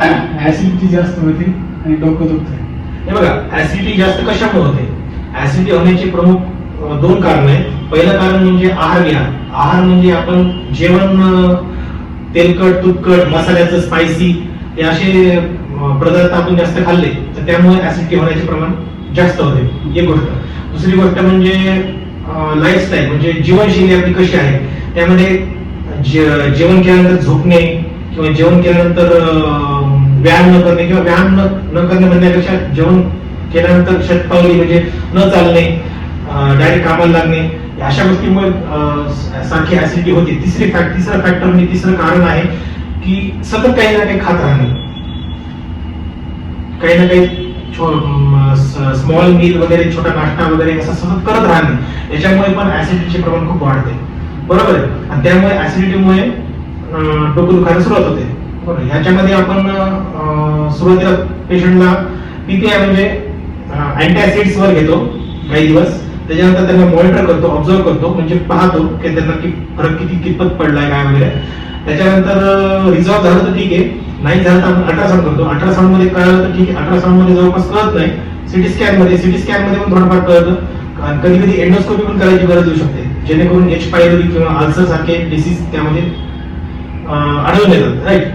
Acidity जास्त होते आणि डोकं दुखतंय. हे बघा, ऍसिडिटी जास्त कशामुळे होते? ऍसिडिटी होण्याचे प्रमुख दोन कारण आहेत. पहिलं कारण म्हणजे आहार विहार. आहार म्हणजे आपण जेवण तेलकट, तुपकट, मसाल्याचं, स्पायसी हे असे पदार्थ आपण जास्त खाल्ले तर त्यामुळे ऍसिडिटी होण्याचे प्रमाण जास्त होते, एक गोष्ट. दुसरी गोष्ट म्हणजे लाईफस्टाईल, म्हणजे जीवनशैली आपली कशी आहे. त्यामध्ये जेवण केल्यानंतर झोपणे किंवा जेवण केल्यानंतर व्यायाम न करणे किंवा व्यायाम न करणे म्हणण्यापेक्षा जेवण केल्यानंतर शतपावली म्हणजे न चालणे, डायरेक्ट कामाला लागणे, अशा गोष्टीमुळे सारखी ऍसिडिटी होते. तिसरं फॅक्टर म्हणजे तिसरं कारण आहे की सतत काही ना काही खात राहणे, काही ना काही स्मॉल मील वगैरे, छोटा नाश्ता वगैरे असं सतत करत राहणे, याच्यामुळे पण ऍसिडिटीचे प्रमाण खूप वाढते. बरोबर आहे. आणि त्यामुळे ऍसिडिटीमुळे डोकं दुखायला सुरुवात होते. बरोबर. ह्याच्यामध्ये आपण सुरुवातीला पेशंटला पीपीआय म्हणजे अँटॅसिड्स वर घेतो काही दिवस. त्याच्यानंतर त्यांना मॉनिटर करतो, ऑब्झर्व करतो, म्हणजे पाहतो की त्यांना फरक कितपत पडलाय काय वगैरे. त्याच्यानंतर रिझॉल्व्ह झालं तर ठीक आहे, नाही झालं तर आपण अल्ट्रासाऊंड करतो. अल्ट्रासाऊंड मध्ये कळलं तर ठीक आहे, अल्ट्रासाऊंड मध्ये जवळपास कळत नाही. सिटी स्कॅन मध्ये पण थोडंफार कळतं. कधी कधी एंडोस्कोपी पण करायची गरज येऊ शकते, जेणेकरून एच पायलोरी किंवा अल्सर सारखे डिसीज त्यामध्ये आढळून येतात. राईट.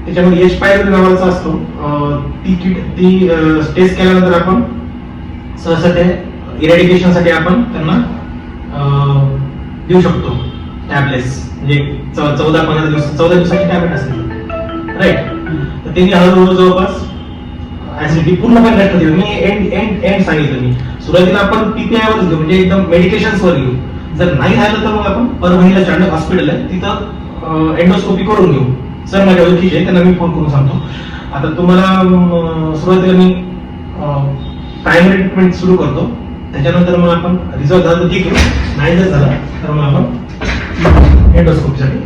त्याच्यामध्ये एच पायलोरी नावाचा असतो. ती टेस्ट केल्यानंतर आपण सहसा ते इरॅडिकेशन साठी आपण त्यांना देऊ शकतो टॅबलेट्स, म्हणजे 14 दिवसाची टॅबलेट असते. राईट. तर त्यांनी हळूहळू जवळपास ऍसिडिटी पूर्णपणे नष्ट होते. मी एंड सांगितलं. मी सुरुवातीला आपण पीपीआय वरच घेऊ, म्हणजे एकदम मेडिकेशन्स वर घेऊ. जर नाही झालं तर मग आपण परभणीला चांडक हॉस्पिटल आहे, तिथं एंडोस्कोपी करून घेऊ. सर माझ्या ओळखीचे, त्यांना मी फोन करून सांगतो. आता तुम्हाला सुरुवातीला मी प्रायमरी ट्रीटमेंट सुरू करतो. त्याच्यानंतर मग आपण रिझल्ट झाला तर ठीक आहे, नाही जर झाला तर मग आपण एंडोस्कोपीसाठी